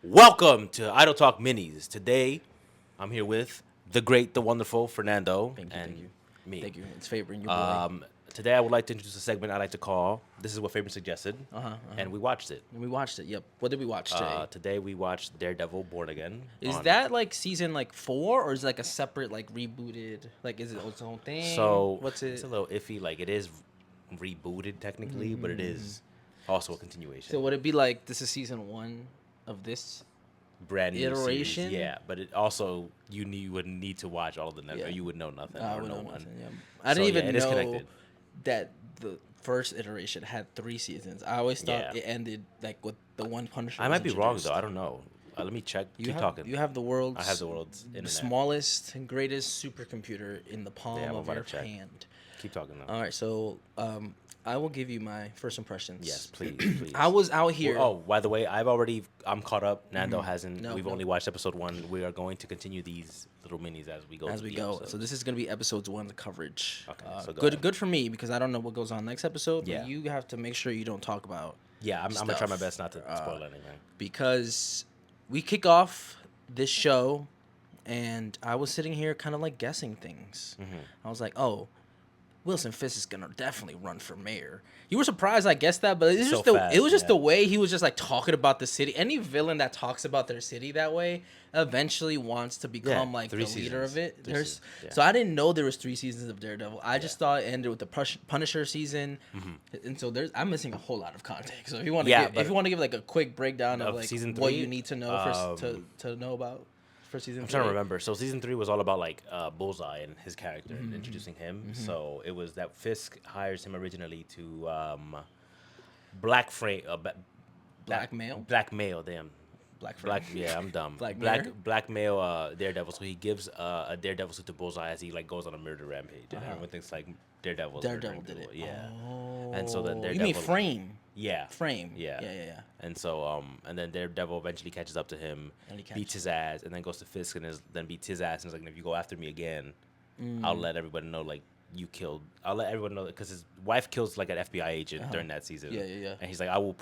Welcome to IdleTalk Minis. Today, I'm here with the great, the wonderful Fernando and me. Thank you. It's favoring you, boy. Today, I would like to introduce a segment I like to call "This is what Fabian suggested," and we watched it. And we watched it. Yep. What did we watch today? Today, we watched Daredevil: Born Again. Is that like season 4, or is it like a separate rebooted? Like, is it its own thing? So? What's it? It's a little iffy. Like, it is rebooted technically, but it is also a continuation. So would it be like this is season 1 of this brand new iteration? Series. Yeah, but it also you would need to watch all of them. Yeah. Or you would know nothing. I or would no know one. nothing. Yeah. I didn't even it is know connected. that the first iteration had 3 seasons. I always thought Yeah. it ended like with the one Punisher. I was might be wrong introduced. though. I don't know. Let me check. Keep talking. You have the world's. I have the world's internet. Smallest and greatest supercomputer in the palm I'm of about your to check. hand. Keep talking now. All right, so I will give you my first impressions. Yes, please. I was out here. Oh, by the way, I'm caught up. Nando hasn't. No, We've no. only watched episode 1. We are going to continue these little minis as we go. as through we the go. episodes. So this is gonna be episodes 1, the coverage. Okay, so go good, ahead. good for me because I don't know what goes on next episode. Yeah. But you have to make sure you don't talk about Yeah, I'm gonna try my stuff. best not to spoil anything. because we kick off this show, and I was sitting here kind of like guessing things. I was like, oh. Wilson Fisk is gonna definitely run for mayor. You were surprised I guessed that, but it's So just fast, it was just yeah. the way he was just like talking about the city. Any villain that talks about their city that way eventually wants to become like the 3 leader seasons. of it. 3 seasons, yeah. So I didn't know there was 3 seasons of Daredevil. I just thought it ended with the Punisher season, and so I'm missing a whole lot of context. So if you want to, Yeah, if you want to give like a quick breakdown of of like season what 3, you need to know to know about for season. I'm trying to remember. So season 3 was all about like Bullseye and his character and introducing him. So it was that Fisk hires him originally to blackmail. Damn. Yeah, I'm dumb. Blackmail Daredevil. So he gives a Daredevil suit to Bullseye as he like goes on a murder rampage, and everyone thinks like Daredevil Daredevil murdering did it. people. Yeah. Oh. And so then you mean Daredevil- Frame? Yeah. Frame. Yeah. Yeah. And so and then Daredevil eventually catches up to him, And he beats his ass, and then goes to Fisk and then beats his ass and is like, if you go after me again, I'll let everybody know like you killed. I'll let everyone know because his wife kills like an FBI agent during that season. Yeah. And he's like, I will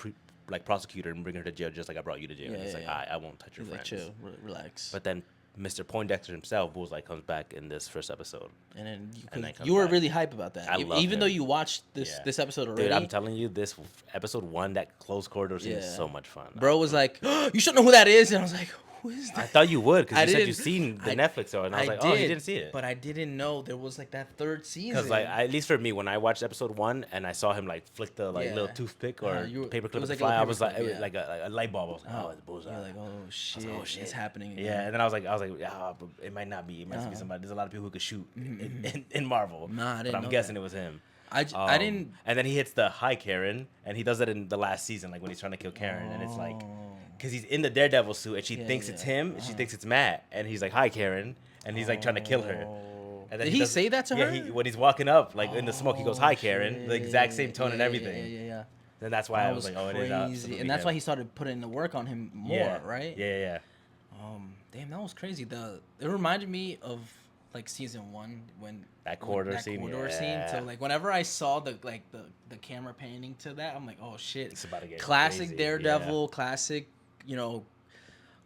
prosecute her and bring her to jail just like I brought you to jail. Yeah, And he's yeah, like, yeah. I won't touch your He's like, friends. chill, relax. But then Mr. Poindexter himself, Bullseye, comes back in this first episode. And then And then you were back. really hype about that. I love Even him. though you watched Yeah. this episode already. Dude, I'm telling you, this episode 1, that closed corridor scene is Yeah. so much fun. Bro was like, you should know who that is. And I was like, who is that? I thought you would because I you said didn't- you've seen the I- Netflix show, and I was like, oh, you didn't see it. But I didn't know there was like that 3rd season. Because like at least for me, when I watched episode 1 and I saw him like flick the like Yeah. little toothpick or paper clip it was at the like a fly, I little was like, paperclip, yeah. like a light bulb. I was like, oh, it's Bullseye. You're like, oh shit, shit. it's happening again. Yeah, and then I was like, yeah, but it might not be. It might be somebody. There's a lot of people who could shoot in Marvel. Nah, I didn't but I'm know guessing that. it was him. I didn't. And then he hits the hi Karen, and he does that in the last season, like when he's trying to kill Karen, and it's like, because he's in the Daredevil suit, and she thinks it's him, and she thinks it's Matt, and he's like, hi Karen, and he's like trying to kill her. And then Did he does- say that to her? Yeah, when he's walking up, like in the smoke, he goes, hi Karen, the exact same tone and Yeah, everything. Yeah. Then that's why That I was like, oh, it is crazy. absolutely And that's him. why he started putting the work on him more, Yeah. right? Yeah. Damn, that was crazy. It reminded me of like season 1 when That corridor scene, yeah. So like whenever I saw the camera panning to that, I'm like, oh shit, It's about to get classic crazy, Daredevil, classic,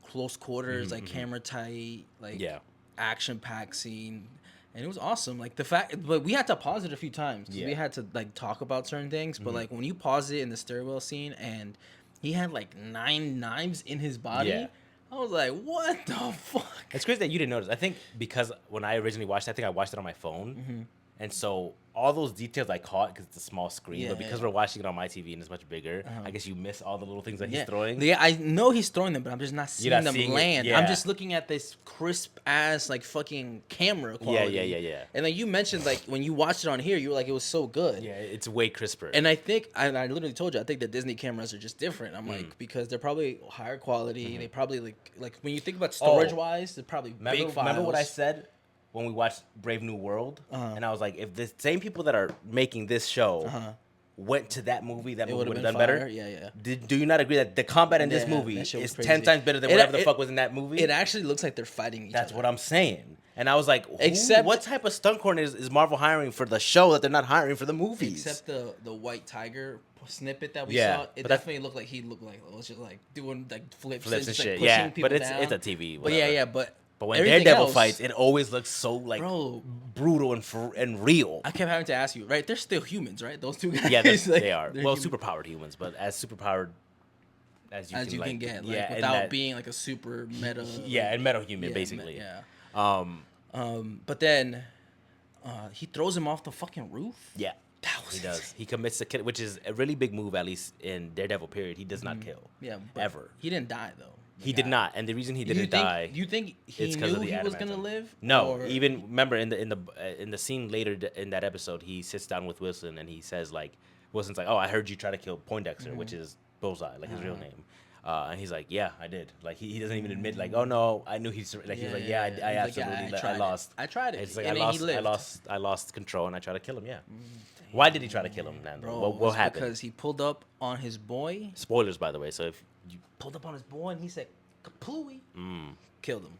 close quarters, like camera tight, like Yeah. action packed scene. And it was awesome. Like the fact, but we had to pause it a few times. 'Cause Yeah. we had to like talk about certain things. But like when you pause it in the stairwell scene, and he had like 9 knives in his body, Yeah. I was like, what the fuck? It's crazy that you didn't notice. I think because when I originally watched it, I think I watched it on my phone. And so all those details I caught because it's a small screen. Yeah, but because yeah. we're watching it on my TV and it's much bigger, I guess you miss all the little things that he's Yeah. throwing. Yeah, I know he's throwing them, but I'm just not seeing not them seeing it, land. yeah. I'm just looking at this crisp ass like fucking camera quality. Yeah. And then you mentioned like when you watched it on here, you were like, it was so good. Yeah, it's way crisper. And I think I literally told you I think the Disney cameras are just different. I'm Mm. like because they're probably higher quality. Mm-hmm. They probably like when you think about storage wise, they're probably big files. Remember what I said when we watched Brave New World? And I was like, if the same people that are making this show went to that movie, that movie would've would have been done better. fire. Yeah. Do you not agree that the combat in this Yeah, movie that shit was is crazy. 10 times better than It- whatever the it- fuck was in that movie? It actually looks like they're fighting each That's other. what I'm saying. And I was like, what type of stunt coordinator is Marvel hiring for the show that they're not hiring for the movies? Except the White Tiger snippet that we saw, it definitely looked like he looked like it was just like doing like flips and shit. Like yeah, people but it's down. it's a TV. Whatever. But when Daredevil fights, it always looks so like brutal and real. I kept having to ask you, right? They're still humans, right? Those two guys. Yeah, they are. Well, superpowered humans, but as superpowered as you can get, like, without being like a super meta. Yeah, and meta human basically. But then he throws him off the fucking roof. Yeah, he does. He commits to kill, which is a really big move, at least in Daredevil period. He does not kill. Yeah, ever. He didn't die though. He did not, and the reason he didn't die. Do you think he knew he was gonna live? No, even remember in the scene later in that episode, he sits down with Wilson and he says like, Wilson's like, "Oh, I heard you try to kill Poindexter, which is Bullseye, like his real name." And he's like, "Yeah, I did." Like he doesn't even admit like, "Oh no, I knew he's like." He's like, "Yeah, I absolutely, I lost. I tried it. It's like I lost control and I tried to kill him." Yeah. Why did he try to kill him, Nando? Bro, what happened? Because he pulled up on his boy. Spoilers, by the way. So if you pulled up on his boy and he said, "Kaplooey," killed him.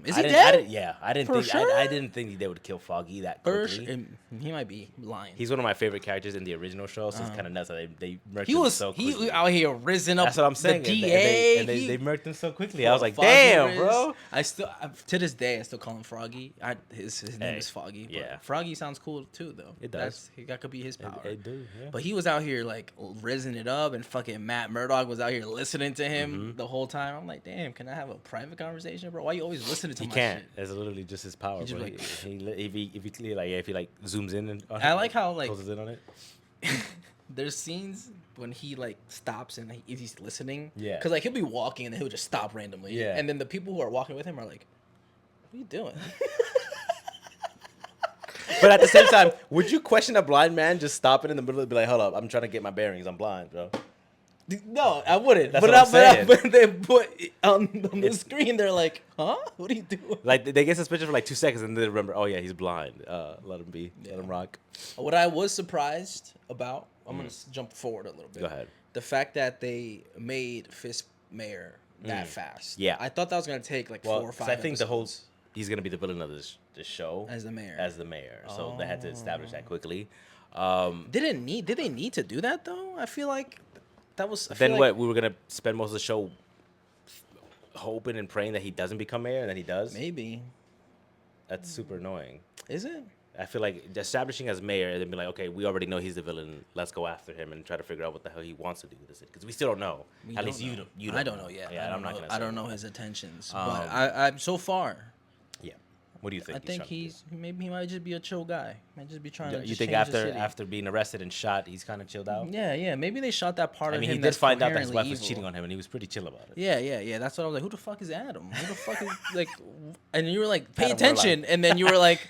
Is he dead? I didn't think they would kill Foggy that quickly. He might be lying. He's one of my favorite characters in the original show, so it's kind of nuts that they murked him so quickly. He out here risen up. That's what I'm saying. The DA, and they murked him so quickly. I was like, damn, bro. I still, to this day, I still call him Froggy. His name is Foggy. Yeah. Froggy sounds cool too, though. It does. That could be his power. It do, yeah. But he was out here like risen it up, and fucking Matt Murdock was out here listening to him the whole time. I'm like, damn, can I have a private conversation, bro? Why you always listening to my shit? It's literally just his power. Bro. Like, if he zooms in and I like how like closes in on it. There's scenes when he like stops and he's listening. Yeah. Because like he'll be walking and then he'll just stop randomly. Yeah. And then the people who are walking with him are like, "What are you doing?" But at the same time, would you question a blind man just stopping in the middle and be like, "Hold up, I'm trying to get my bearings. I'm blind, bro." No, I wouldn't. That's what I'm saying. But they put on the screen, they're like, "Huh? What are you doing?" Like they get suspicious for like 2 seconds and then they remember, "Oh yeah, he's blind. Let him be. Let him rock." What I was surprised about, I'm gonna jump forward a little bit. Go ahead. The fact that they made Fisk mayor that fast. Yeah. I thought that was gonna take like 4 or 5. I think he's gonna be the villain of this show as the mayor. So they had to establish that quickly. Did they need to do that though? I feel like that was. Then what? We were gonna spend most of the show hoping and praying that he doesn't become mayor, and then he does. Maybe. That's super annoying. Is it? I feel like establishing as mayor and then be like, okay, we already know he's the villain. Let's go after him and try to figure out what the hell he wants to do with this. Because we still don't know. At least you don't. I don't know yet. Yeah, I'm not gonna. I don't know his intentions, but I'm so far. Yeah. What do you think? I think maybe he might just be a chill guy. Might just be trying to. You think after being arrested and shot, he's kind of chilled out? Yeah. Maybe they shot that part of him. I mean, he did find out that his wife was cheating on him, and he was pretty chill about it. Yeah. That's what I was like. Who the fuck is Adam? Who the fuck is like? And you were like, pay attention, and then you were like.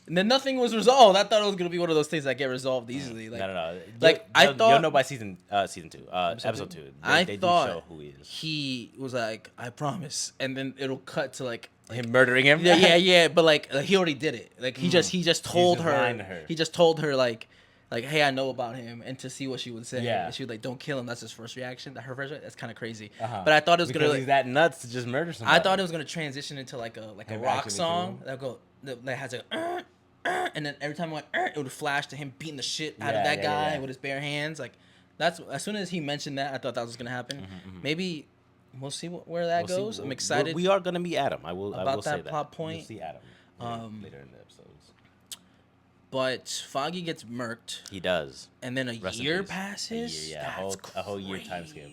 And then nothing was resolved. I thought it was gonna be one of those things that get resolved easily. Like, no. Like I thought you'll know by season 2, episode 2. They thought do show who he is. He was like, "I promise," and then it'll cut to like him murdering him. Yeah. But like he already did it. Like he just told her. He just told her like, hey, I know about him, and to see what she would say. Yeah. And she was like, "Don't kill him." That's his first reaction. Her first reaction. That's kind of crazy. But I thought it was gonna. He's that nuts to just murder somebody. I thought it was gonna transition into like a rock song that has a. And then every time it went, it would flash to him beating the shit out of that guy with his bare hands. Like, that's as soon as he mentioned that, I thought that was gonna happen. Maybe we'll see where that goes. I'm excited. We are gonna meet Adam. I will say that. Plot point. You'll see Adam later in the episodes. But Foggy gets murked. He does. And then a year passes. A whole year time skip.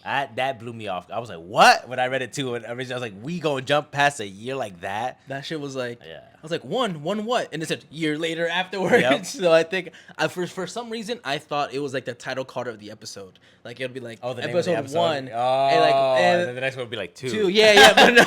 That blew me off. I was like, what? When I read it too, and originally I was like, we gonna jump past a year like that? That shit was like, yeah. I was like, one what? And it said year later afterwards. Yep. So I think, for some reason, I thought it was like the title card of the episode. Like it would be like episode 1. And then the next one would be like 2. 2, yeah, but no.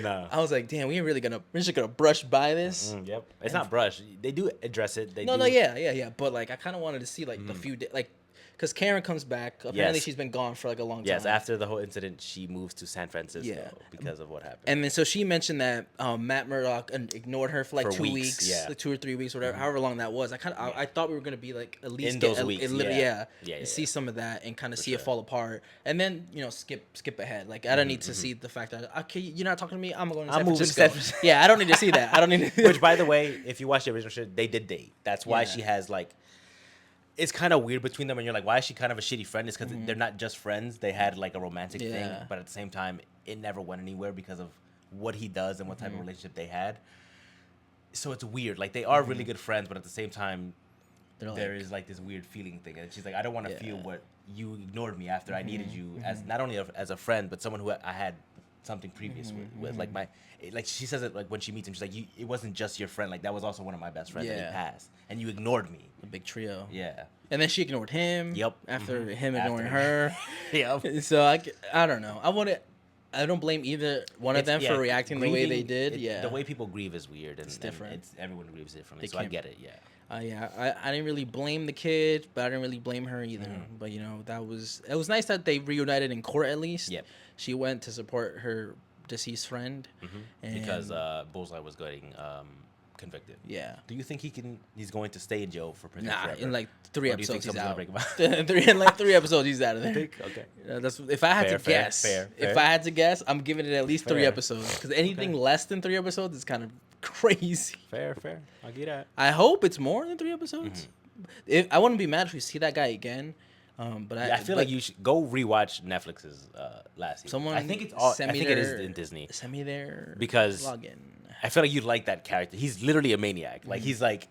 No. I was like, damn, we're just gonna brush by this. Yep. It's not brush. They do address it. Yeah. But like, I kind of wanted to see like the few days, like because Karen comes back. Apparently, she's been gone for like a long time. Yes, after the whole incident, she moves to San Francisco because of what happened. And then so she mentioned that Matt Murdock ignored her for like 2 weeks, like 2 or 3 weeks, whatever, however long that was. I thought we were gonna be like at least in those weeks, see some of that and kind of see it fall apart, and then skip ahead. Like I don't need to see the fact that okay, you're not talking to me. I'm going to San Francisco. Yeah, I don't need to see that. I don't need to. Which, by the way, if you watch the original shit, they did date. That's why she has like. It's kind of weird between them, and you're like, why is she kind of a shitty friend? It's because they're not just friends. They had like a romantic thing, but at the same time, it never went anywhere because of what he does and what type of relationship they had. So it's weird. Like they are really good friends, but at the same time, there is like this weird feeling thing. And she's like, I don't want to feel what you ignored me after I needed you as not only as a friend, but someone who I had something previous with. Like she says it like when she meets him, she's like, it wasn't just your friend. Like that was also one of my best friends that he passed, and you ignored me. A big trio. Yeah. And then she ignored him. Yep. After him ignoring her. Yep. So I don't know. I don't blame either one of them for reacting the way they did. The way people grieve is weird, and it's different. Everyone grieves differently. So I get it. Yeah. I didn't really blame the kid, but I didn't really blame her either. But it was nice that they reunited in court at least. Yep. She went to support her deceased friend, because Bullseye was getting convicted. Yeah. Do you think he's going to stay in jail for prison forever? In like 3 episodes he's out. Break him out? in like 3 episodes he's out of there. Okay. That's if I had to guess. If I had to guess, I'm giving it at least 3 episodes because anything less than 3 episodes is kind of crazy. Fair. I'll get that. I hope it's more than 3 episodes. I wouldn't be mad if we see that guy again. But I feel like you should go rewatch Netflix's last season. I think it is in Disney. Send me their because login. I feel like you'd like that character. He's literally a maniac. Like he's like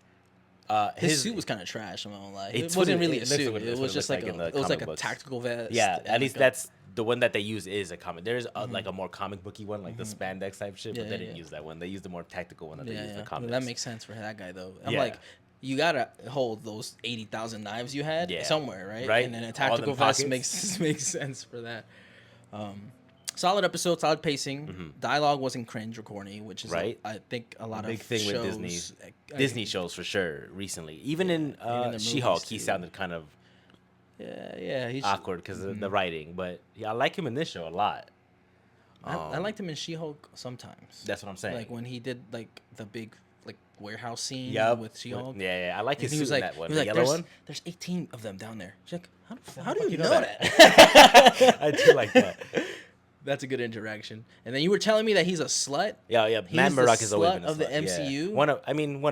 his suit was kind of trash. I'm not gonna lie. It wasn't really a suit. It was just like a tactical vest. Yeah, at least that's the one that they use is a comic. There's like a more comic booky one, like the spandex type shit, but they didn't use that one. They used the more tactical one that they used the comics. Well, that makes sense for that guy though. I'm like, you gotta hold those 80,000 knives you had somewhere, right? Right. And then a tactical vest makes sense for that. Solid episode, solid pacing. Dialogue wasn't cringe or corny, which is I think a lot of big thing shows, with Disney shows for sure recently. Even in She-Hulk, he sounded kind of he's awkward because of the writing. But I like him in this show a lot. I liked him in She-Hulk sometimes. That's what I'm saying. Like when he did like the big warehouse scene with She-Hulk. Yeah, I like his suit in that one. He was the like, yellow one. There's 18 of them down there. She's like, how do you know that? I do like that. That's a good interaction. And then you were telling me that he's a slut. Yeah. Matt Murdock has always been a slut of the MCU. Yeah. One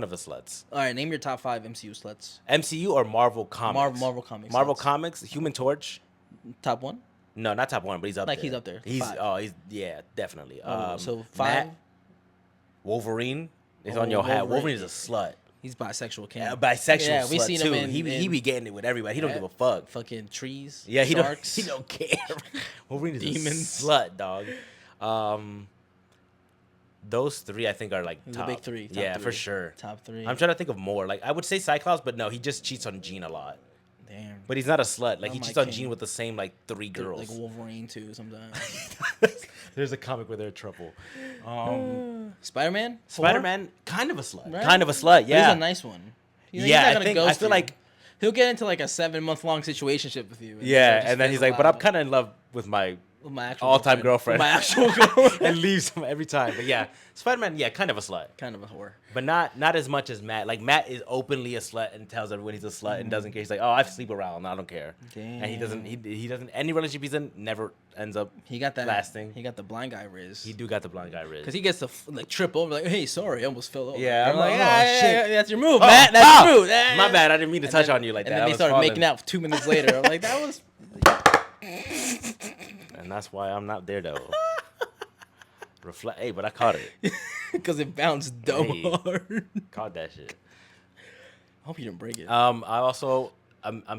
of the sluts. All right, name your top 5 MCU sluts. MCU or Marvel Comics? Marvel Comics. Marvel Comics. Human Torch. Top 1. No, not top 1, but he's up there. He's up there. He's definitely. So 5. Matt, Wolverine is on your hat. Wolverine is a slut. He's bisexual, King. Bisexual we slut seen too. him He be getting it with everybody. He don't give a fuck. Fucking trees. Yeah, sharks. He don't care. Wolverine is demons. A slut, dog. Those 3 I think are like top. The big 3. Top 3. For sure. Top 3. I'm trying to think of more. Like I would say Cyclops, but no, he just cheats on Jean a lot. Damn. But he's not a slut. Like he cheats on Jean with the same like 3 girls. Like Wolverine too sometimes. There's a comic where they're in trouble. Spider-Man? Spider-Man, kind of a slut. Right? Kind of a slut, yeah. He's a nice one. I feel like he'll get into like a 7-month-long situationship with you. And then he's like, but I'm kind of in love with my all-time girlfriend. My actual girlfriend. And leaves him every time. But yeah, Spider-Man, kind of a slut. Kind of a whore. But not as much as Matt. Like, Matt is openly a slut and tells everyone he's a slut and doesn't care. He's like, oh, I sleep around. I don't care. Damn. And he doesn't, any relationship he's in never ends up lasting. He got the blind guy riz. He do got the blind guy riz. Because he gets to trip over, like, hey, sorry, I almost fell over. Yeah, I'm like, shit. That's your move, Matt. That's your move. My bad. I didn't mean to touch on you like that. And then they started making out 2 minutes later. I'm like, that was... And that's why I'm not Daredevil. Hey, but I caught it. Because it bounced hard. Caught that shit. I hope you didn't break it. I'm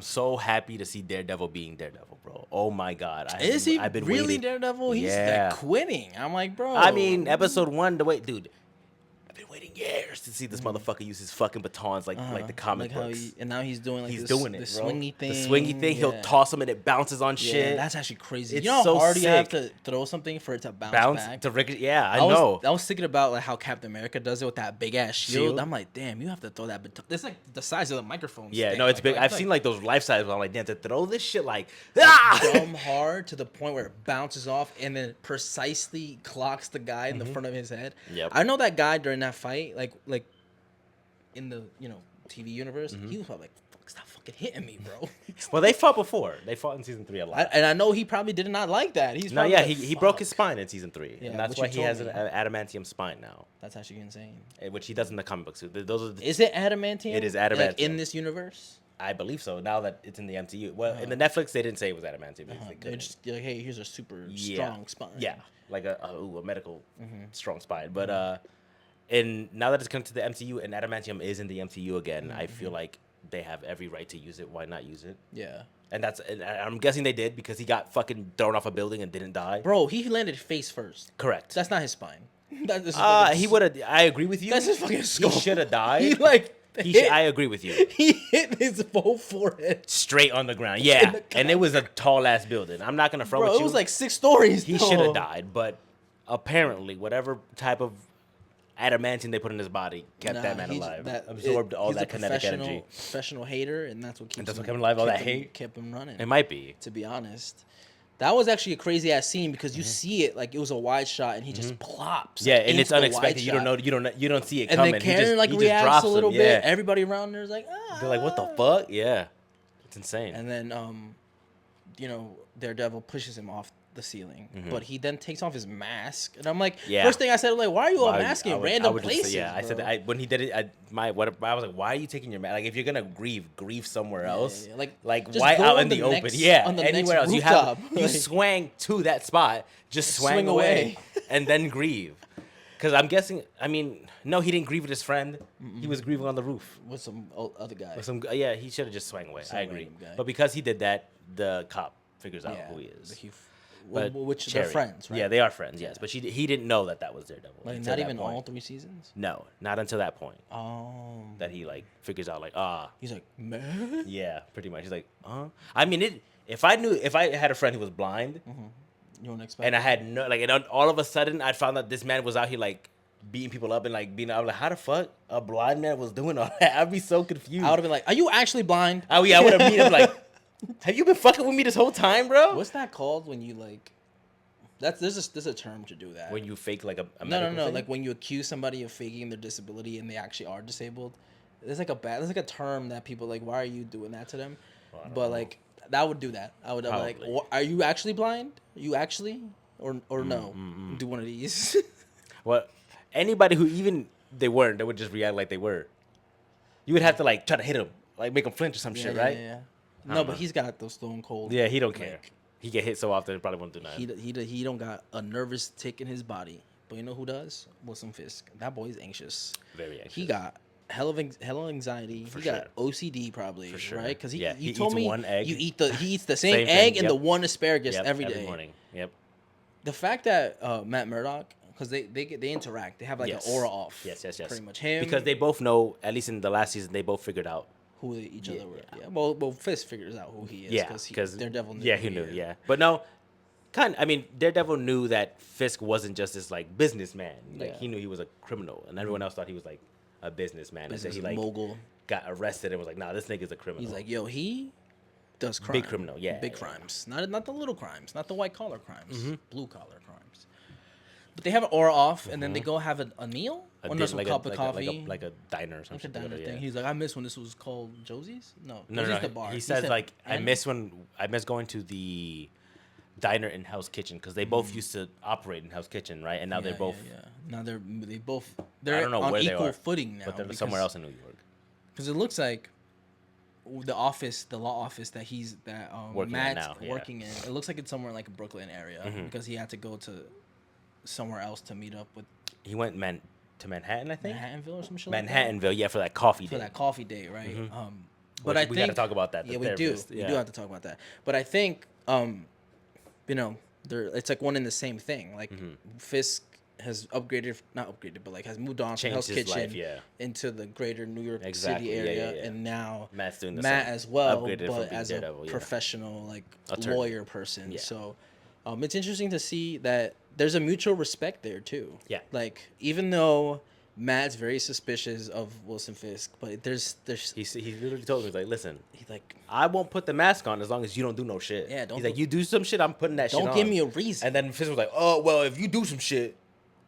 so happy to see Daredevil being Daredevil, bro. Oh my god. I've been really waiting. Daredevil? He's like quitting. I'm like, bro. I mean, episode 1, dude. I've been waiting years to see this motherfucker use his fucking batons like the comic books. And now he's doing like He's this, doing it, this bro. swingy thing. The swingy thing, he'll toss him and it bounces on shit. That's actually crazy. It's you know how so hard you have sick. to throw something for it to bounce back? I know. I was thinking about like how Captain America does it with that big ass shield. I'm like, damn, you have to throw that baton. It's like the size of the microphone. Yeah, stand. no, it's like, big. like, I've seen like those life size. I'm like, damn, to throw this shit like dumb hard to the point where it bounces off and then precisely clocks the guy in the front of his head. Yep. I know that guy during that fight, like in the TV universe, he was probably like, "Fuck, stop fucking hitting me, bro." Well, they fought before. They fought in season 3 a lot. And I know he probably did not like that. He's No, probably yeah, like, he broke his spine in season 3, Yeah, and that's which why you he told has me. an adamantium spine now, That's actually insane. which he does in the comic books. Those are the, Is it adamantium? It is Like, adamantium. in this universe. I believe so. Now that it's in the MCU, well, in the Netflix they didn't say it was adamantium. They They're couldn't. just like, hey, here's a super Yeah. strong spine. Yeah, like a medical strong spine. But and now that it's come to the MCU and adamantium is in the MCU again, I feel like they have every right to use it. Why not use it? Yeah. And I'm guessing they did because he got fucking thrown off a building and didn't die. Bro, he landed face first. Correct. That's not his spine. That is He would have. I agree with you. That's his fucking skull. He should have died. He like I agree with you. He hit his whole forehead. Straight on the ground. Yeah, and it was a tall ass building. I'm not gonna front Bro, with you. it was like 6 stories. He should have died, but apparently, whatever type of adamantium they put in his body kept that man alive. Absorbed all that kinetic energy. Professional hater, and that's what keeps that's him what kept him alive. All that kept hate. kept him running. It might be. To be honest. That was actually a crazy ass scene because you see it like it was a wide shot and he just plops. Yeah, like, and it's into the unexpected. wide You don't shot. know. You don't see it And coming. then Karen he just reacts drops a little him. bit. Yeah. Everybody around there's like, ah. They're like, what the fuck? Yeah, it's insane. And then Daredevil pushes him off the ceiling, but he then takes off his mask, and I'm like, first thing I said, I'm like, why are you all masking random places? I said that when he did it. I was like, why are you taking your mask? Like, if you're gonna grieve somewhere else. Yeah. Like just why go out on in the open? next- Yeah, on the anywhere next else. rooftop. You swang to that spot, just swing away, and then grieve. Because I'm guessing. I mean, no, he didn't grieve with his friend. He was grieving on the roof with some other guy. he should have just swang away. Some I agree. random guy. But because he did that, the cop figures out who he is. Which they're friends, right? Yeah, they are friends. Yes, but he didn't know that was Daredevil. Like until not that even point. all 3 seasons. No, not until that point. Oh. That he like figures out like He's like, man. yeah, pretty much. He's like I mean if I had a friend who was blind You don't expect. and I had no like and all of a sudden I found out this man was out here like beating people up and like being I'm like how the fuck a blind man was doing all that? I'd be so confused. I would have been like, are you actually blind? Oh yeah, I would have meet him like. Have you been fucking with me this whole time, bro? What's that called when you like? There's a term to do that. When you fake like a no thing? like when you accuse somebody of faking their disability and they actually are disabled. There's like a term that people like. Why are you doing that to them? But like that would do that. I would like, are you actually blind? You actually or no? Do one of these. Well, anybody who even they weren't, they would just react like they were. You would have to like try to hit him, like make him flinch or some shit, right? Yeah. No, but he's got those stone cold. Yeah, he don't care. He get hit so often, he probably won't do nothing. He don't got a nervous tick in his body. But you know who does? Wilson Fisk. That boy's anxious. Very anxious. He got hell of anxiety. For he sure. got OCD probably, For sure. right? Because Yeah, you he told eats me one egg. he eats the same Same thing, egg and yep. the one asparagus every day. morning. Yep. The fact that Matt Murdock, because they interact, they have like an aura off. Yes. Pretty much him. Because they both know, at least in the last season, they both figured out. Who each other were. Yeah. Well, Fisk figures out who he is. Yeah, because Daredevil knew. Yeah, he knew. Yeah, but no, I mean, Daredevil knew that Fisk wasn't just this like businessman. Like he knew he was a criminal, and everyone else thought he was like a businessman. Business and so he like mogul. got arrested and was like, "Nah, this nigga's a criminal." He's like, "Yo, he does crime. Big criminal, yeah, big yeah. crimes. Not the little crimes, not the white collar crimes, blue collar crimes." But they have an aura off, and then they go have a meal or no, some cup of coffee, like a diner or something. like a diner thing. He's like, "I miss when this was called Josie's." No, No. Josie's the bar. He says said, like, "I miss going to the diner in Hell's Kitchen because they both used to operate in Hell's Kitchen, right? And now they're both. Yeah. Now they're I don't know on where they equal are, footing now, but they're somewhere else in New York. Because it looks like the law office that Working Matt's at now, yeah. working in. It looks like it's somewhere like a Brooklyn area because he had to go to somewhere else to meet up with He went to Manhattan, I think. Manhattanville or some shit. Manhattanville, yeah, for that coffee for day. that coffee date, right? But I we think got to talk about that. Yeah, we do. Yeah. We do have to talk about that. But I think it's like one in the same thing. Like Fisk has not upgraded, but like has moved on from Changed Hell's his Kitchen life, yeah. into the greater New York Exactly, City yeah, area, yeah. and now Matt's doing the Matt same. as well, Upgraded from but being as Daredevil, a yeah. professional like Attorney. lawyer person. Yeah. So it's interesting to see that there's a mutual respect there too. Yeah. Like even though Matt's very suspicious of Wilson Fisk, but there's He literally told me, he's like, listen, he like I won't put the mask on as long as you don't do no shit. Yeah, don't He's like, do- you do some shit, I'm putting that shit on. don't give me a reason. And then Fisk was like, oh, well, if you do some shit,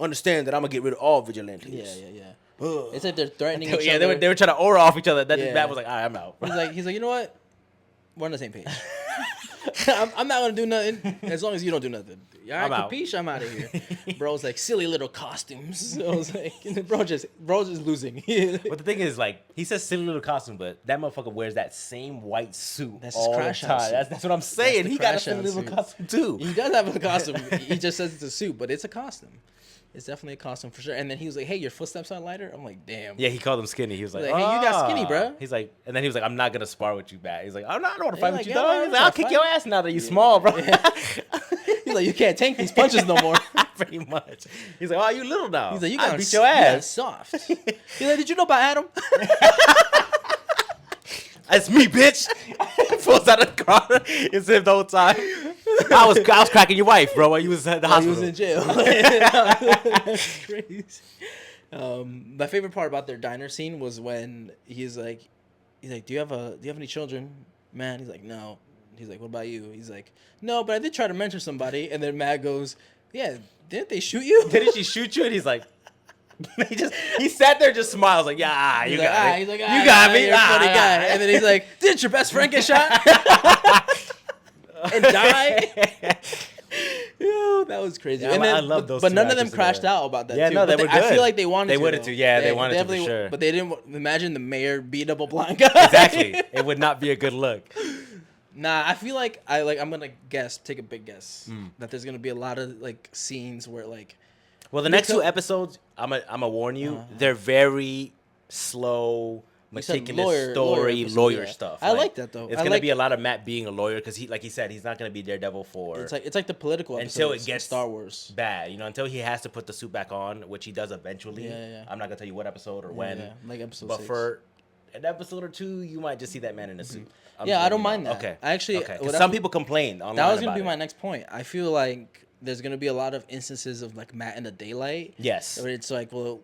understand that I'm going to get rid of all vigilantes. yeah. Ugh. It's like they're threatening each Yeah, other. they were trying to aura off each other. Then Yeah. Matt was like, all right, I'm out. He's like, you know what? We're on the same page. I'm not gonna do nothing as long as you don't do nothing. All right, I'm out. capiche? I'm out of here. Bro's like silly little costumes. I was like, bro's just losing. But the thing is, like, he says silly little costume, but that motherfucker wears that same white suit That's his all the crash house time. suit. That's what I'm saying. the He got a crash silly house little suit. costume too. He does have a costume. He just says it's a suit, but it's a costume. It's definitely a costume for sure. And then he was like, "Hey, your footsteps are lighter." I'm like, "Damn." Yeah, he called him skinny. He was like, Like, hey, you got skinny, bro. He's like, and then he was like, I'm not gonna spar with you back. He's like, I don't want to fight like, with you, yeah, dog. man, He's like, I'll kick fight. your ass now that you small, bro. He's like, "You can't tank these punches no more." Pretty much. He's like, oh, you little now. He's like, "You I'll got beat your yeah, ass. soft." He's like, "Did you know about Adam?" That's me, bitch. Pulls out of the car. It's him the whole time. I was cracking your wife, bro, while you was at the He hospital. was in jail. That's crazy. My favorite part about their diner scene was when he's like, "Do you have any children, man?" He's like, "No." He's like, "What about you?" He's like, "No, but I did try to mentor somebody." And then Matt goes, "Yeah, didn't they shoot you?" Didn't she shoot you? And he's like, he sat there and just smiles like, yeah, you got it. He's like, you got me. You're a funny guy. And then he's like, "Didn't your best friend get shot and die?" Yo, that was crazy. Yeah, and then, I love those but two none of them actors crashed together. out about that. Yeah, too. no, they But were I good. feel like they wanted They to. wanted though. to, yeah, they wanted to, for definitely- sure. But they didn't imagine the mayor beat up a blind guy. Exactly. It would not be a good look. Nah, I feel like I'm gonna take a big guess that there's gonna be a lot of like scenes where like. Well, the next two episodes, I'm a warn you, they're very slow, meticulous lawyer stuff. I like that though. It's gonna be a lot of Matt being a lawyer because like he said, he's not gonna be Daredevil for It's like the political until episodes it gets in Star Wars. bad, until he has to put the suit back on, which he does eventually. Yeah. I'm not gonna tell you what episode or when. Yeah, like episode but 6. for an episode or two, you might just see that man in a suit. I'm Yeah, just I don't letting you mind know. that. Okay. I actually, okay. 'Cause what some I- people complained online. That was gonna about be it. my next point. I feel like there's gonna be a lot of instances of like Matt in the daylight. Yes. Where it's like, well,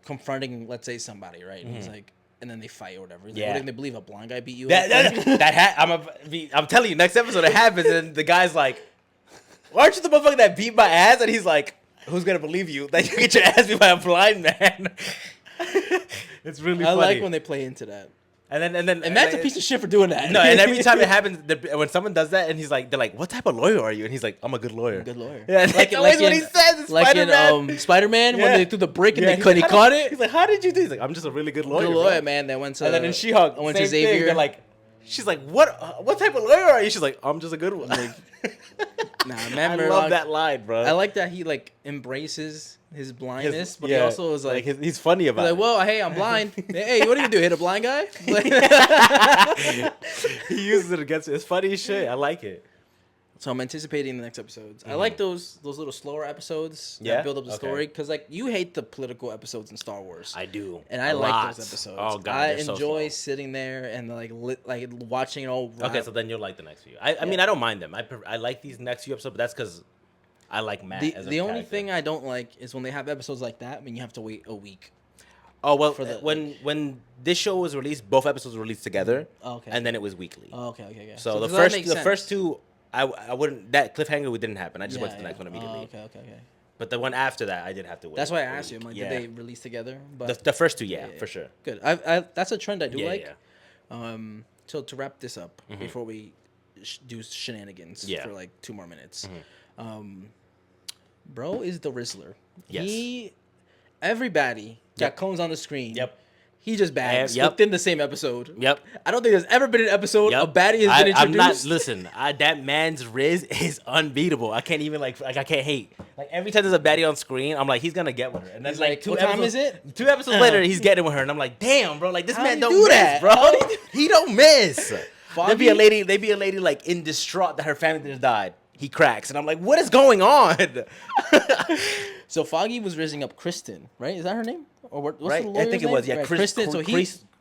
confronting, let's say somebody, right? And he's like, and then they fight or whatever. He's like, Yeah. what are they believe? A blind guy beat you? I'm telling you, next episode it happens, and the guy's like, "Why aren't you the motherfucker that beat my ass?" And he's like, "Who's gonna believe you that you get your ass beat by a blind man?" It's really I funny. like when they play into that. and Matt's a piece of shit for doing that. No, and every time it happens, when someone does that, and they're like, "What type of lawyer are you?" And he's like, "I'm a good lawyer." Good lawyer. Yeah, that's always what he says. In Like Spider-Man. in Spider-Man when Yeah. they threw the brick and Yeah, he he's like, caught it. He's like, "How did you do?" He's like, "I'm just a really good lawyer." Good bro." lawyer, man. That went to. And then in She-Hulk, went same to Xavier. thing. They're like, she's like, what type of lawyer are you? She's like, I'm just a good one. Nah, I Matt love Murdock. that line, bro. I like that he like embraces his blindness, but he yeah, also was like, he's funny about like, it. well, hey, I'm blind. Hey, what do you do? Hit a blind guy? Like, He uses it against it. It's funny as shit. I like it. so I'm anticipating the next episodes. I like those little slower episodes Yeah? that build up the Okay. story because like you hate the political episodes in Star Wars. I do. And I A like lot. those episodes. Oh god, I they're so enjoy slow. sitting there and like watching it all. Okay, so then you'll like the next few. I mean, I don't mind them. I like these next few episodes, but that's because I like Matt. as a The only character. thing I don't like is when they have episodes like that when you have to wait a week. Oh well, for the- when this show was released, both episodes were released together. Oh, okay. And then it was weekly. Oh, okay. So the that makes first sense. two, I wouldn't, that cliffhanger didn't happen. I just went to the next one Oh, immediately. okay. But the one after that, I did have to wait. That's why I a asked you. I'm week. like, did they release together? But The first two, yeah, for sure. Good. I that's a trend I do Yeah, like. yeah. So to wrap this up before we do shenanigans Yeah. for like 2 more minutes, bro is the Rizzler. Yes. Everybody that Yep. comes on the screen. Yep. He just bags Yep. within the same episode. Yep. I don't think there's ever been an episode a baddie has been I'm not. introduced. Listen, that man's Riz is unbeatable. I can't even like I can't hate. Like every time there's a baddie on screen, I'm like, he's gonna get with her. And then He's like, what time is it? 2 episodes later, he's getting with her, and I'm like, damn, bro, like this How man do you don't do miss, that? bro. How do you He don't miss. They be a Foggy? lady like in distraught that her family just died. He cracks, and I'm like, what is going on? So Foggy was raising up Kristen, right? Is that her name? Or what's Right? the I lawyer's think it name? was. Yeah, Right, Kristen. So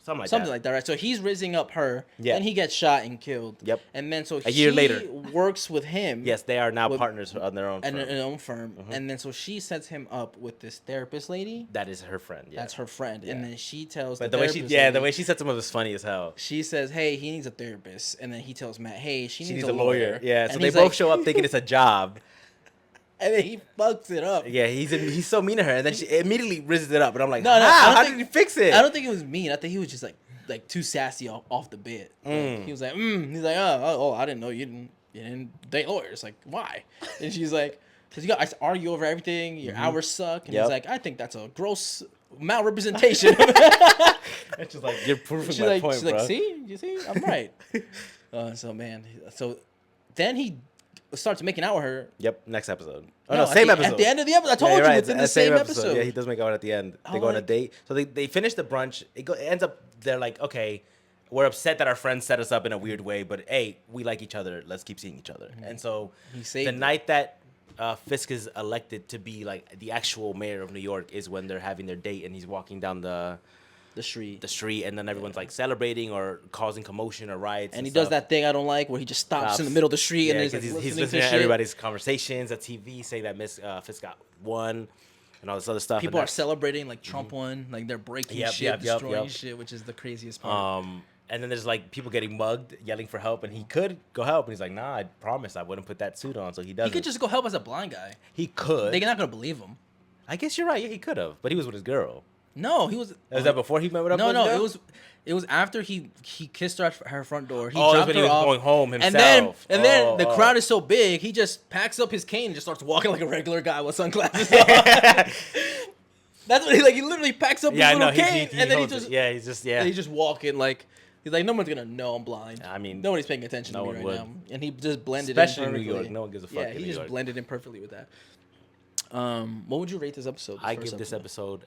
Something like that. right? So he's raising up her. Yeah. Then he gets shot and killed. Yep. And then so A year later. works with him. Yes, they are now with- partners on their own and firm. an own firm. And then so she sets him up with this therapist lady. That is her friend. Yeah. That's her friend. And then she tells But the therapist lady, the way she sets him up is funny as hell. she says, "Hey, he needs a therapist," and then he tells Matt, "Hey, she needs a lawyer. Yeah, And so they he's both like- show up thinking it's a job. and then he fucks it up. Yeah, he's so mean to her, and then she immediately raises it up, and I'm like, No, I don't how think- did he fix it? I don't think it was mean. I think he was just like too sassy off the bit. Like, he was like, he's like, oh, I didn't know you didn't date lawyers. Like, why? And she's like, because you guys argue over everything. Your hours suck. And Yep. he's like, I think that's a gross malrepresentation. It's just like you're proving she's my like, point, she's bro. like, see, you see, I'm right. So then he starts making out with her. Yep, next episode. Oh No, no, same at the, episode. At the end of the episode, I told Yeah, you you're right, it's in the it's same episode. Yeah, he does make out at the end. They I'm go on a like- date. So they finish the brunch. It ends up they're like, okay, we're upset that our friends set us up in a weird way, but hey, we like each other. Let's keep seeing each other. And so He saved the it. night that Fisk is elected to be like the actual mayor of New York is when they're having their date, and he's walking down the street, and then everyone's like celebrating or causing commotion or riots. And he does that thing I don't like, where he just stops in the middle of the street Yeah, and he's, because like, he's listening listening to shit. everybody's conversations at TV, saying that Fisk got won and all this other stuff. People and are celebrating like Trump won, like they're breaking shit, destroying shit, which is the craziest part. And then there's like people getting mugged, yelling for help, and he could go help, and he's like, "Nah, I promise I wouldn't put that suit on." So he doesn't. He could just go help as a blind guy. He could. They're not gonna believe him. I guess you're right. Yeah, he could have, but he was with his girl. No, he was. Was that before he met with No, his girl? it was after he kissed her at her front door. He Oh, that's dropped when her he was off, going home and then himself. the crowd is so big, he just packs up his cane and just starts walking like a regular guy with sunglasses on. That's what he literally packs up his little cane and then he's just walking like. He's like, no one's gonna know I'm blind. I mean, nobody's paying attention to no me one right would. now, and he just blended Especially in in New perfectly. York, no one gives a fuck Yeah, in he New just York. blended in perfectly with that. What would you rate this episode? I give this episode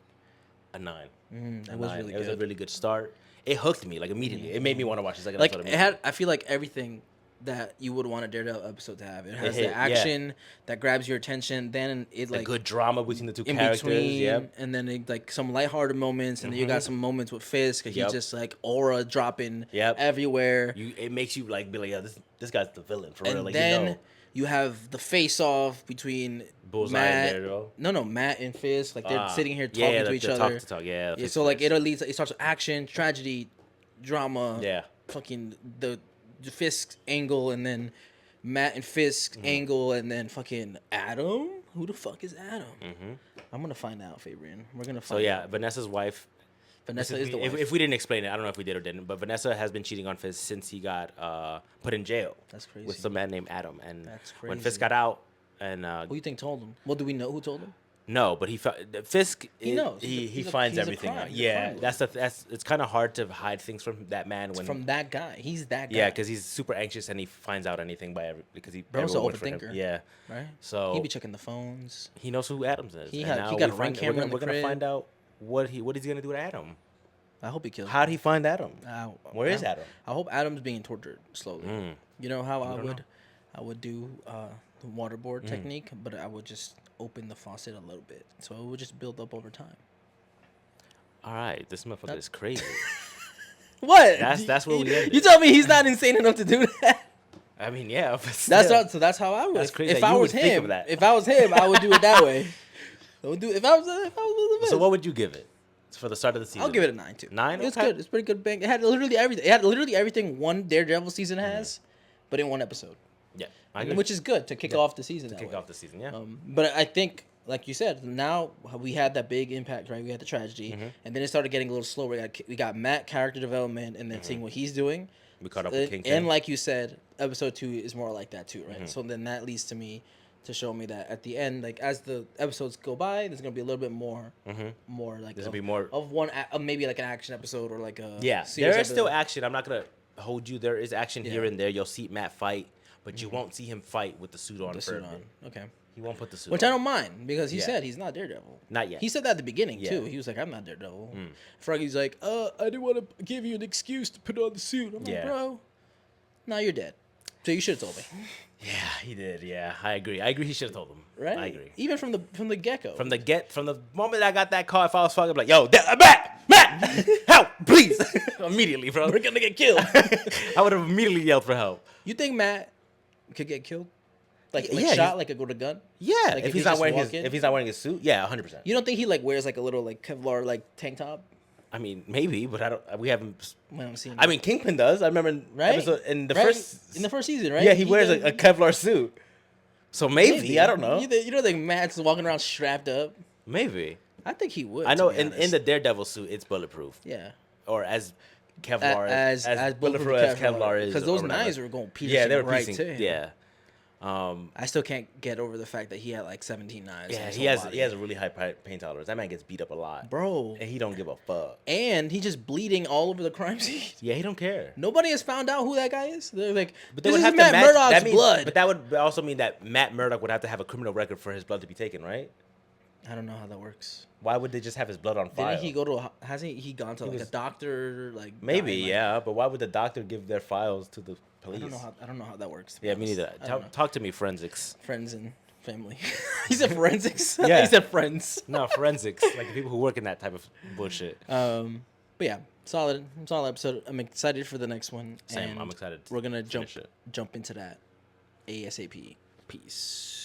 a 9. It was really It was a good. really good start. It hooked me like immediately. It made me want to watch the second Like episode. it had, I feel like everything that you would want a Daredevil episode to have. It has hit, the action that grabs your attention. Then it a like good drama between the two in characters. between, Yep. and then it, like some lighthearted moments, and then you got some moments with Fisk. And Yep. He just like aura dropping Yep. everywhere. It makes you like be like, yeah, this guy's the villain for real. And Like, then you know. you have the face off between Bullseye Matt. and Daredevil. No, Matt and Fisk. Like they're sitting here talking yeah, to each the other. Talk. Yeah. Yeah, so like it leads. It starts with action, tragedy, drama. Yeah. Fucking the Fisk angle, and then Matt and Fisk angle, and then fucking Adam. Who the fuck is Adam? I'm gonna find out, Fabian. We're gonna So find yeah, out. Vanessa's wife. Vanessa is the wife. If we didn't explain it, I don't know if we did or didn't, but Vanessa has been cheating on Fisk since he got put in jail. That's crazy. With some man named Adam, and That's when crazy. Fisk got out, and Who do you think told him? Well, do we know who told him? no, but Fisk. He knows. He He's a- finds he's a everything. crime. out. He's a Yeah, crime that's it's kind of hard to hide things from that man when From that guy. He's that guy. yeah, because he's super anxious and he finds out anything because he Bro's an everyone went for him. overthinker. Yeah, right. so he be checking the phones. he knows who Adams is. He And had- now he got we a ring find- camera in the We're gonna crib. find out what he's gonna do to Adam. I hope he kills. How'd he find Adam? Where is Adam? Adam? I hope Adam's being tortured slowly. You know how I would do the waterboard technique, but I would just open the faucet a little bit, so it would just build up over time. All right, this motherfucker is crazy. What? That's where we ended. You tell me he's not insane enough to do that. I mean, yeah. But That's still. not, so. That's how I would. That's crazy If that I you was would think him, of that. if I was him, I would do it that way. I would do if I was. So what would you give it? It's for the start of the season. I'll give it a 9 too. 9? It's Okay. good. It's pretty good. Bang. It had literally everything. It had literally everything one Daredevil season has, but in one episode, Yeah, I agree. which is good to kick off the season. to that kick way. off the season. Yeah. But I think, like you said, now we had that big impact, right? We had the tragedy, and then it started getting a little slower. We got Matt character development, and then seeing what he's doing. we caught up with Kingpin. And like you said, episode 2 is more like that too, right? So then that leads to me to show me that at the end, like as the episodes go by, there's gonna be a little bit more, more like There's gonna be more of one, maybe like an action episode or like a Yeah, series there is still episode. action. I'm not gonna hold you. There is action here Yeah. and there. You'll see Matt fight, but you won't see him fight with the suit on. The for a suit bit. on. Okay. He won't put the suit Which on. I don't mind because he Yeah. said he's not Daredevil. Not yet. He said that at the beginning Yeah. too. He was like, "I'm not Daredevil." Froggy's like, I didn't want to give you an excuse to put on the suit." I'm like, Yeah. "Bro, now you're dead." So you should have told me. Yeah, he did. Yeah, I agree. He should have told him. Right? I agree. Even from the get-go. From the moment I got that call, if I was fucking, I'm like, yo, Matt, help, please, immediately, bro. We're gonna get killed. I would have immediately yelled for help. You think Matt could get killed? Like Yeah, shot, like with a gun? Yeah, Like if he's not wearing his suit, yeah, 100%. You don't think he like wears like a little like Kevlar like tank top? I mean, maybe, but I don't. We haven't. We haven't seen. I mean, Kingpin does. I remember right in the first season, right? Yeah, he wears a Kevlar suit. So maybe I don't know. You don't think Matt's walking around strapped up? Maybe. I think he would. I know in the Daredevil suit, it's bulletproof. Yeah. Or as Kevlar as bulletproof as Kevlar is. Because those knives were going piercing. Yeah, they were right piercing. To him. Yeah. I still can't get over the fact that he had like 17 knives. Yeah, he has a really high pain tolerance. That man gets beat up a lot, bro, and he don't give a fuck. And he's just bleeding all over the crime scene. Yeah, he don't care. Nobody has found out who that guy is. They're like, but they this would is have Matt Murdock's blood. But that would also mean that Matt Murdock would have to have a criminal record for his blood to be taken, right? I don't know how that works. Why would they just have his blood on file? Didn't he go to? Hasn't he gone to like a doctor? Like maybe, yeah. But why would the doctor give their files to the police? I don't know how that works. Yeah, me neither. Talk to me, forensics. Friends and family. He said forensics. Yeah, he said friends. No, forensics. Like the people who work in that type of bullshit. But yeah, solid episode. I'm excited for the next one. Same. And I'm excited. We're gonna jump into that ASAP. Peace.